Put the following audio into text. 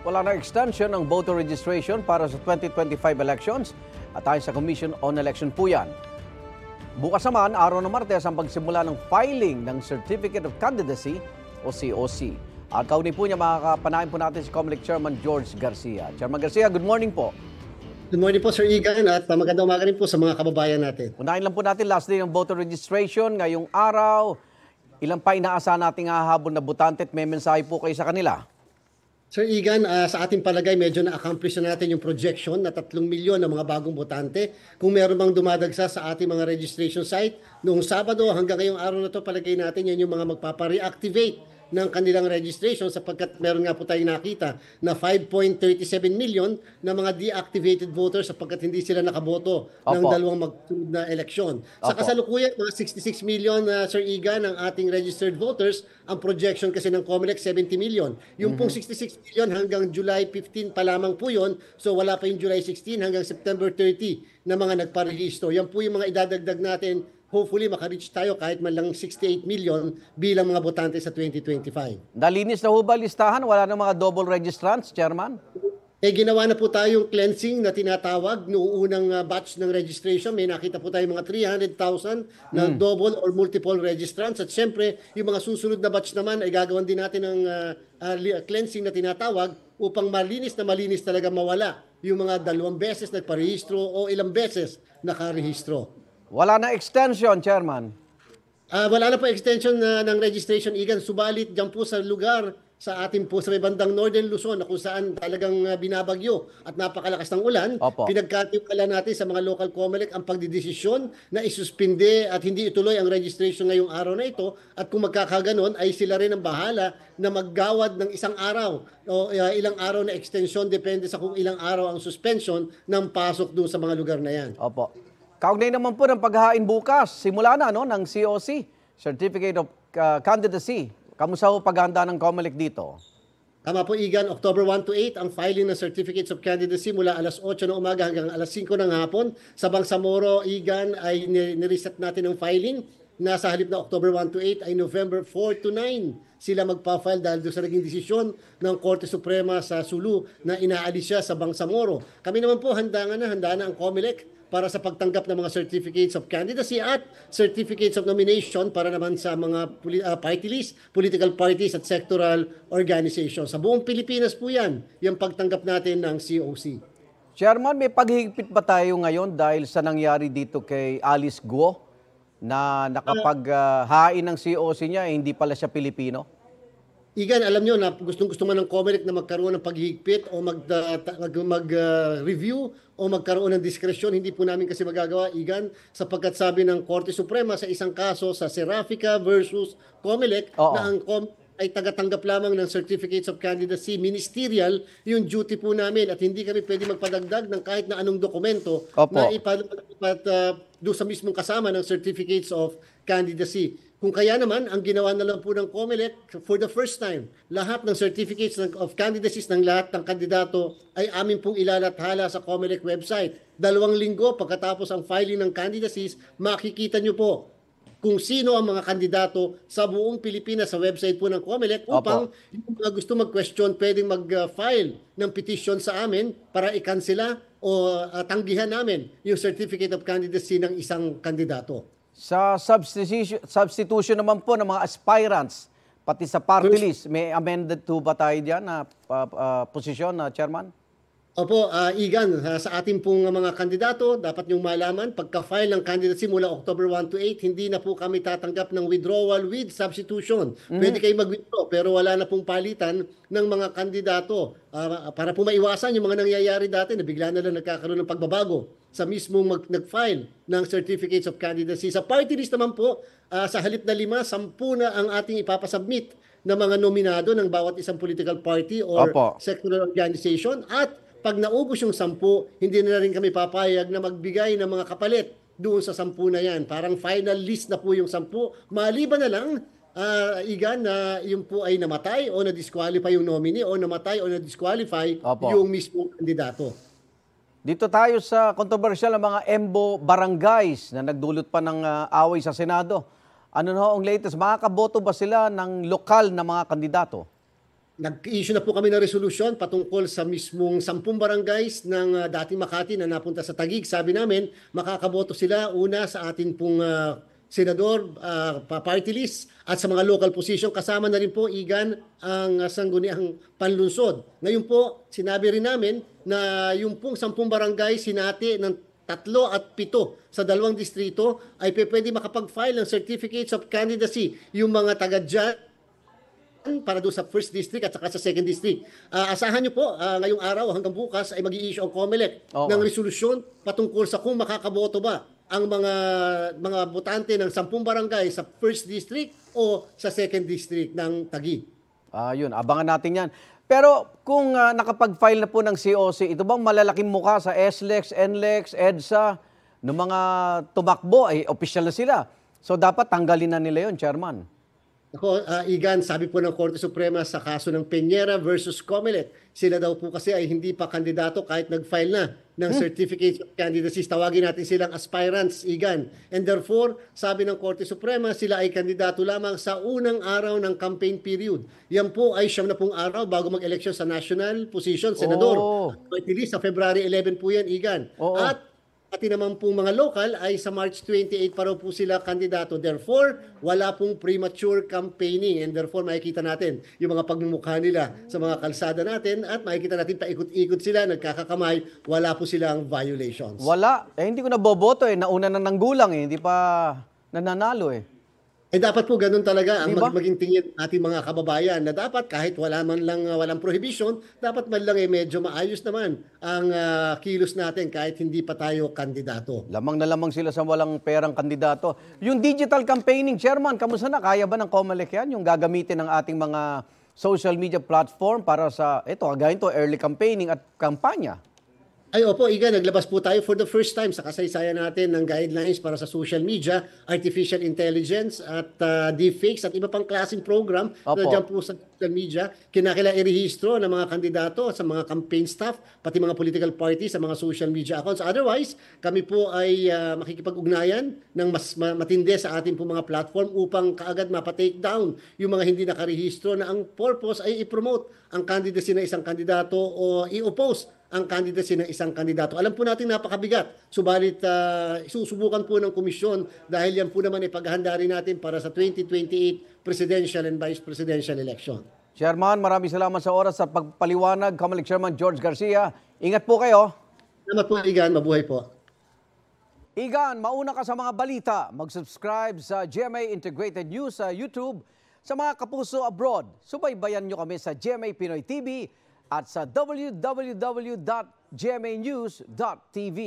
Wala na extension ng voter registration para sa 2025 elections at ayon sa Commission on Election po yan. Bukas naman, araw ng Martes, ang pagsimula ng filing ng Certificate of Candidacy o COC. At kaunay po niya, makakapanahin po natin si COMELEC Chairman George Garcia. Chairman Garcia, good morning po. Good morning po, Sir Igan, at magandang umaga rin po sa mga kababayan natin. Unahin lang po natin, last day ng voter registration ngayong araw. Ilang pa inaasahan nating hahabol na botante at may mensahe po kayo sa kanila? Sir Igan, sa ating palagay, medyo na-accomplish na natin yung projection na 3 milyon ng mga bagong botante. Kung meron bang dumadagsa sa ating mga registration site, noong Sabado hanggang ngayong araw na to, palagay natin yan yung mga magpapa-reactivate ng kanilang registration sapagkat meron nga po tayong nakita na 5.37 million na mga deactivated voters sapagkat hindi sila nakaboto ng dalawang magsunod na eleksyon. Sa kasalukuyan, mga 66 million, Sir Igan, ng ating registered voters. Ang projection kasi ng COMELEC, 70 million. Yung pong 66 million hanggang July 15 pa lamang po yun. So wala pa yung July 16 hanggang September 30 na mga nagparehistro. Yan po yung mga idadagdag natin. Hopefully, makareach tayo kahit man lang 68 million bilang mga botante sa 2025. Nalinis na ho ba listahan? Wala na mga double registrants, Chairman? Ginawa na po tayong cleansing na tinatawag noong unang batch ng registration. May nakita po tayong mga 300,000 na double or multiple registrants. At syempre, yung mga susunod na batch naman ay gagawin din natin ng cleansing na tinatawag upang malinis talaga mawala yung mga 2 beses nagparehistro o ilang beses nakarehistro. Wala na extension, Chairman. Wala na po extension ng registration, Igan. Subalit dyan po sa lugar sa atin po sa may bandang Northern Luzon na kung saan talagang binabagyo at napakalakas ng ulan, pinagkatiwala natin sa mga local COMELEC ang pagdidesisyon na isuspinde at hindi ituloy ang registration ngayong araw na ito at kung magkakaganon ay sila rin ang bahala na maggawad ng isang araw o ilang araw na extension depende sa kung ilang araw ang suspension ng pasok doon sa mga lugar na yan. Opo. Kaugnay naman po ng paghahain bukas, simula na ng COC, Certificate of Candidacy. Kamusta ho paghahanda ng COMELEC dito? Tama po, Igan. October 1 to 8 ang filing ng Certificates of Candidacy mula alas 8 ng umaga hanggang alas 5 ng hapon. Sa Bangsamoro, Igan, ay nireset natin ang filing. Nasa halip na October 1 to 8 ay November 4 to 9 sila magpa-file dahil doon sa naging desisyon ng Korte Suprema sa Sulu na inaalis siya sa Bangsamoro. Kami naman po handa na ang COMELEC para sa pagtanggap ng mga Certificates of Candidacy at Certificates of Nomination para naman sa mga party list, political parties at sectoral organizations. Sa buong Pilipinas po yan, yung pagtanggap natin ng COC. Chairman, may paghihigpit ba tayo ngayon dahil sa nangyari dito kay Alice Guo na nakapaghain ng COC niya hindi pala siya Pilipino? Igan, alam nyo na gustong-gusto man ng COMELEC na magkaroon ng paghihigpit o mag-review o magkaroon ng diskresyon. Hindi po namin kasi magagawa, Igan, sapagkat sabi ng Korte Suprema sa isang kaso sa Serafica versus COMELEC na ang ay tagatanggap lamang ng Certificates of Candidacy, ministerial yung duty po namin at hindi kami pwede magpadagdag ng kahit na anong dokumento na ipalupat doon sa mismong kasama ng Certificates of Candidacy. Kung kaya naman, ang ginawa na lang po ng COMELEC for the first time, lahat ng Certificates of Candidacies ng lahat ng kandidato ay amin pong ilalathala sa COMELEC website. 2 linggo pagkatapos ang filing ng candidacies, makikita nyo po kung sino ang mga kandidato sa buong Pilipinas sa website po ng COMELEC upang yung mga gusto mag-question pwedeng mag-file ng petition sa amin para i-cancela o tanggihan namin yung Certificate of Candidacy ng isang kandidato. Sa substitution naman po ng mga aspirants, pati sa party list, may amended to ba tayo dyan na posisyon, Chairman? Opo, Igan, sa ating pong mga kandidato, dapat niyong malaman, pagka-file ng candidacy mula October 1 to 8, hindi na po kami tatanggap ng withdrawal with substitution. Pwede kayo mag-withdraw, pero wala na pong palitan ng mga kandidato. Para po maiwasan yung mga nangyayari dati na bigla na lang nagkakaroon ng pagbabago sa mismong nag-file ng Certificates of Candidacy. Sa party list naman po, sa halip na 5, 10 na ang ating ipapasubmit na mga nominado ng bawat isang political party or sectoral organization at pag naubos yung 10, hindi na rin kami papayag na magbigay ng mga kapalit doon sa 10 na yan. Parang final list na po yung 10. Maliban na lang, Igan, na yung po ay namatay o na-disqualify yung nominee o namatay o na-disqualify yung mismo kandidato. Dito tayo sa kontrobersyal ng mga EMBO barangays na nagdulot pa ng away sa Senado. Ano na ang latest? Makakaboto ba sila ng lokal na mga kandidato? Nag-issue na po kami ng resolusyon patungkol sa mismong 10 barangays ng dating Makati na napunta sa Taguig. Sabi namin, makakaboto sila una sa atin pong senador, party list at sa mga local position. Kasama na rin po, Igan, ang sangguniang panlunsod. Ngayon po, sinabi rin namin na yung pong 10 barangay sinati ng 3 at 7 sa 2 distrito ay pwede makapag-file ng certificates of candidacy yung mga taga dyan para doon sa 1st district at saka sa 2nd district. Asahan nyo po, ngayong araw hanggang bukas ay mag-i-issue ang COMELEC ng resolusyon patungkol sa kung makakaboto ba ang mga botante ng 10 barangay sa 1st district o sa 2nd district ng Taguig. Yun, abangan natin yan. Pero kung nakapag-file na po ng COC, ito bang malalaking mukha sa SLEX, NLEX, EDSA, ng mga tumakbo, ay opisyal na sila. So dapat tanggalin na nila yon, Chairman. Ako, Igan, sabi po ng Korte Suprema sa kaso ng Peñera versus Comelec, sila daw po kasi ay hindi pa kandidato kahit nag-file na ng certificate of candidacy. Tawagin natin silang aspirants, Igan. And therefore, sabi ng Korte Suprema, sila ay kandidato lamang sa unang araw ng campaign period. Yan po ay 7 araw bago mag-eleksyon sa national position, senador. Party list sa February 11 po yan, Igan. At pati naman pong mga local ay sa March 28 pa raw po sila kandidato. Therefore, wala pong premature campaigning and therefore makikita natin yung mga pagmumukha nila sa mga kalsada natin at makikita natin paikot-ikot sila, nagkakakamay, wala po silang violations. Wala. Hindi ko naboboto Nauna na ng gulang Hindi pa nananalo Dapat po ganun talaga ang maging tingin ating mga kababayan na dapat kahit walang prohibition, dapat man lang medyo maayos naman ang kilos natin kahit hindi pa tayo kandidato. Lamang na lamang sila sa walang perang kandidato. Yung digital campaigning, Chairman, kamusta na? Kaya ba ng COMELEC yan? Yung gagamitin ng ating mga social media platform para sa, kagaya early campaigning at kampanya? Ay opo, Iga, naglabas po tayo for the first time sa kasaysayan natin ng guidelines para sa social media, artificial intelligence at deepfakes at iba pang klaseng program na dyan po sa social media. Kinakailangan irehistro ng mga kandidato sa mga campaign staff, pati mga political parties sa mga social media accounts. Otherwise, kami po ay makikipag-ugnayan ng mas matindi sa ating po mga platform upang kaagad mapatake down yung mga hindi nakarehistro na ang purpose ay i-promote ang candidacy ng isang kandidato o i-oppose ang candidacy ng isang kandidato. Alam po natin napakabigat, subalit susubukan po ng komisyon dahil yan po naman ay paghahanda rin natin para sa 2028 presidential and vice presidential election. Chairman, maraming salamat sa oras at pagpaliwanag. COMELEC Chairman George Garcia, ingat po kayo. Salamat po, Igan. Mabuhay po. Igan, mauna ka sa mga balita. Mag-subscribe sa GMA Integrated News sa YouTube. Sa mga kapuso abroad, subaybayan nyo kami sa GMA Pinoy TV at sa www.gmanews.tv.